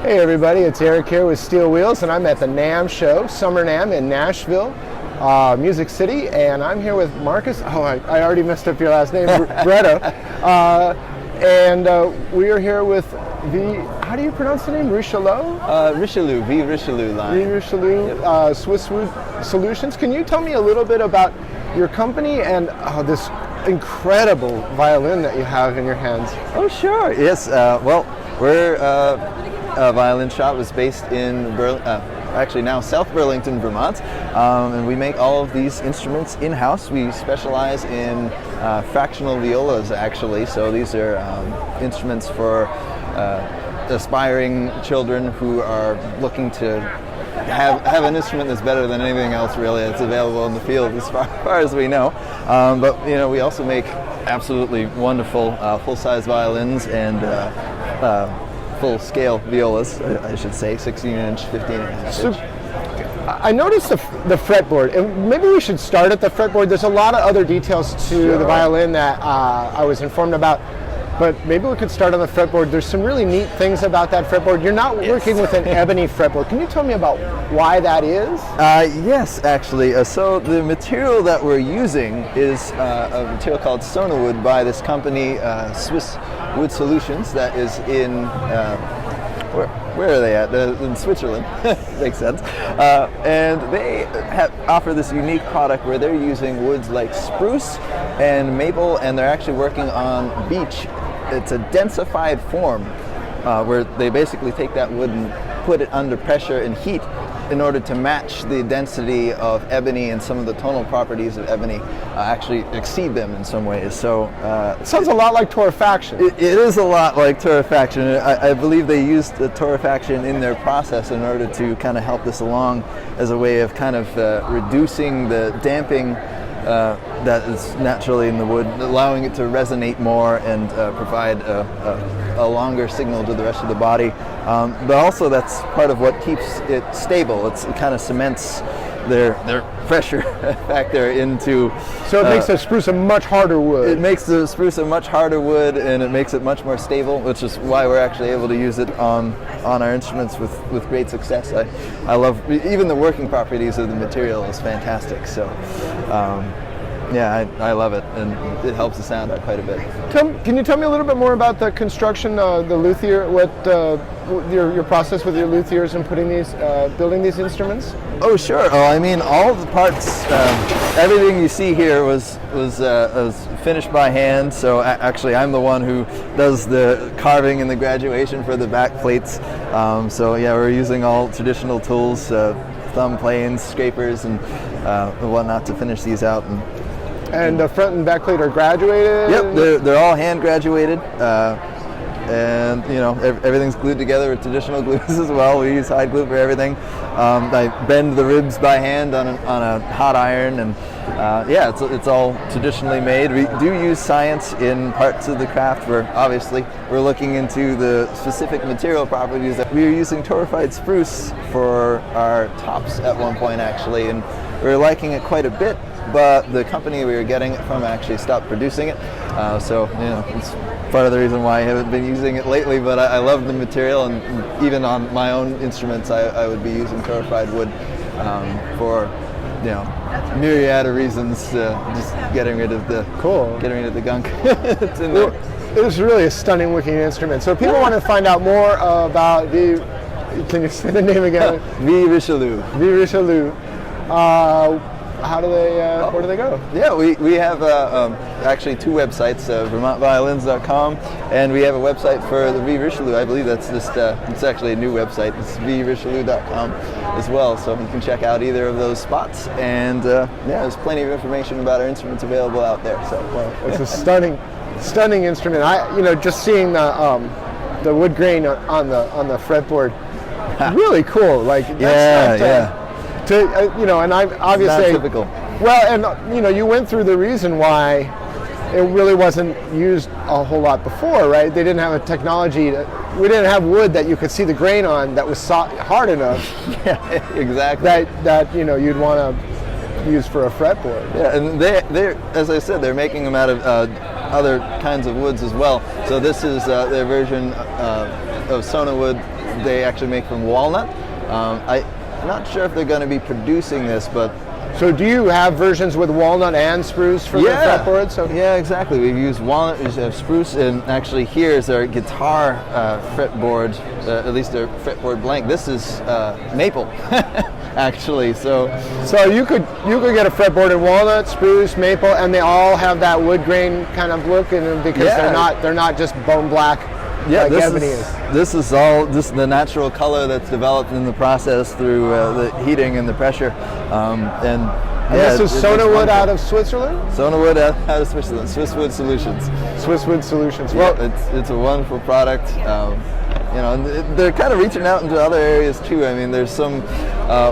Hey everybody, it's Eric here with Steel Wheels, and I'm at the NAMM show, Summer NAMM in Nashville, Music City, and I'm here with Marcus. Oh, I already messed up your last name, Bretta. And we are here with how do you pronounce the name? Richelieu? Richelieu, Richelieu line. Richelieu, yep. Swiss Wood Solutions. Can you tell me a little bit about your company and this incredible violin that you have in your hands? Oh, sure. Yes. Well, we're a violin shop. It's based in actually now South Burlington, Vermont, and we make all of these instruments in-house. We specialize in fractional violas, actually. So these are instruments for aspiring children who are looking to have an instrument that's better than anything else really that's available in the field as far as we know. But we also make absolutely wonderful full-size violins and full-scale violas, I should say, 16-inch, 15-inch. So, I noticed the fretboard, and maybe we should start at the fretboard. There's a lot of other details to the violin that I was informed about, but maybe we could start on the fretboard. There's some really neat things about that fretboard. You're not working with an ebony fretboard. Can you tell me about why that is? Yes, actually. So the material that we're using is a material called Sonawood by this company, Swiss Wood Solutions, that is in where are they at? In Switzerland. Makes sense. And they offer this unique product where they're using woods like spruce and maple, and they're actually working on beech. It's a densified form where they basically take that wood and put it under pressure and heat in order to match the density of ebony, and some of the tonal properties of ebony actually exceed them in some ways. So it sounds a lot like torrefaction. It is a lot like torrefaction. I believe they used the torrefaction in their process in order to kind of help this along as a way of kind of reducing the damping that is naturally in the wood, allowing it to resonate more and provide a longer signal to the rest of the body. But also that's part of what keeps it stable. It kind of cements their pressure factor into... So it makes the spruce a much harder wood. It makes the spruce a much harder wood, and it makes it much more stable, which is why we're actually able to use it on our instruments with great success. I love, even the working properties of the material is fantastic. So yeah, I love it, and it helps the sound out quite a bit. Can you tell me a little bit more about the construction, the luthier, your process with your luthiers and building these instruments? Oh, sure. Oh, I mean, all of the parts, everything you see here was finished by hand. So actually, I'm the one who does the carving and the graduation for the back plates. So yeah, we're using all traditional tools, thumb planes, scrapers, and whatnot to finish these out. And the front and back plate are graduated? Yep, they're all hand graduated, and everything's glued together with traditional glues as well. We use hide glue for everything. I bend the ribs by hand on a hot iron, and yeah, it's all traditionally made. We do use science in parts of the craft where obviously we're looking into the specific material properties. We were using torrefied spruce for our tops at one point actually, and we were liking it quite a bit. But the company we were getting it from actually stopped producing it, so it's part of the reason why I haven't been using it lately. But I love the material, and even on my own instruments, I would be using torrefied wood for myriad of reasons. Just getting rid of the gunk. It's in there. It was really a stunning looking instrument. So if people want to find out more about can you say the name again? Richelieu. Richelieu. How do they? Where do they go? Yeah, we have actually two websites: VermontViolins.com, and we have a website for the Richelieu. I believe that's just it's actually a new website. It's Richelieu.com as well, so you can check out either of those spots. And yeah, there's plenty of information about our instruments available out there. So it's a stunning instrument. Just seeing the wood grain on the fretboard, really cool. Like yeah. And I obviously, not typical. Well, and you went through the reason why it really wasn't used a whole lot before, right? They didn't have a technology. We didn't have wood that you could see the grain on that was hard enough. Yeah, exactly. That you'd want to use for a fretboard. Yeah, and they as I said, they're making them out of other kinds of woods as well. So this is their version of Sonawood they actually make from walnut. I'm not sure if they're going to be producing this, but So do you have versions with walnut and spruce for the fretboard? So yeah, exactly. We've used walnut, we have spruce, and actually here is our guitar fretboard, at least our fretboard blank. This is maple, actually. So you could get a fretboard in walnut, spruce, maple, and they all have that wood grain kind of look in them because they're not just bone black. Yeah, like ebony is. This is all the natural color that's developed in the process through the heating and the pressure. And this is Sona wood out of Switzerland? Sona wood out of Switzerland, Swiss Wood Solutions. Swiss Wood Solutions. Well, it's a wonderful product. You know, and they're kind of reaching out into other areas too. I mean, there's some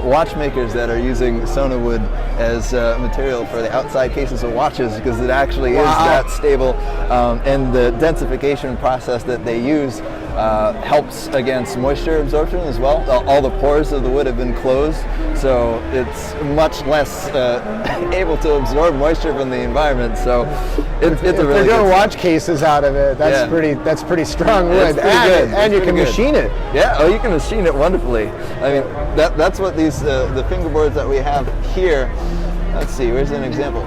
watchmakers that are using Sona wood as material for the outside cases of watches because it actually is that stable, and the densification process that they use helps against moisture absorption as well. All the pores of the wood have been closed, so it's much less able to absorb moisture from the environment. So it's a really they're doing watch cases out of it. That's pretty strong wood, and you can machine it. Yeah, you can machine it wonderfully. I mean, that's what these the fingerboards that we have here. Let's see, where's an example?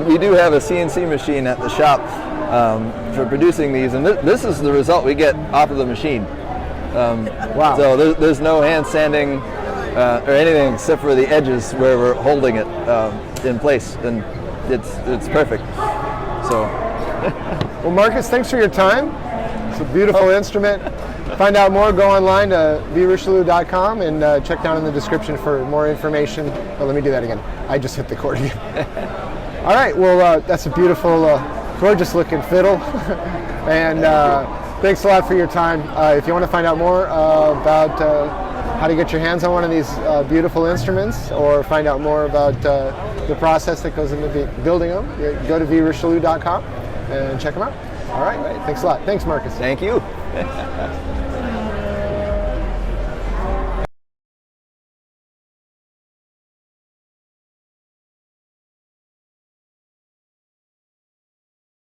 We do have a CNC machine at the shop for producing these, and this is the result we get off of the machine. Wow. So there's no hand sanding or anything except for the edges where we're holding it in place, and it's perfect. So. Well, Marcus, thanks for your time. It's a beautiful instrument. Find out more, go online to vrichelieu.com and check down in the description for more information. Oh, let me do that again. I just hit the chord again. All right, well, that's a beautiful, gorgeous looking fiddle. And thanks a lot for your time. If you want to find out more about how to get your hands on one of these beautiful instruments, or find out more about the process that goes into building them, go to vrichelieu.com and check them out. All right, thanks a lot. Thanks, Marcus. Thank you.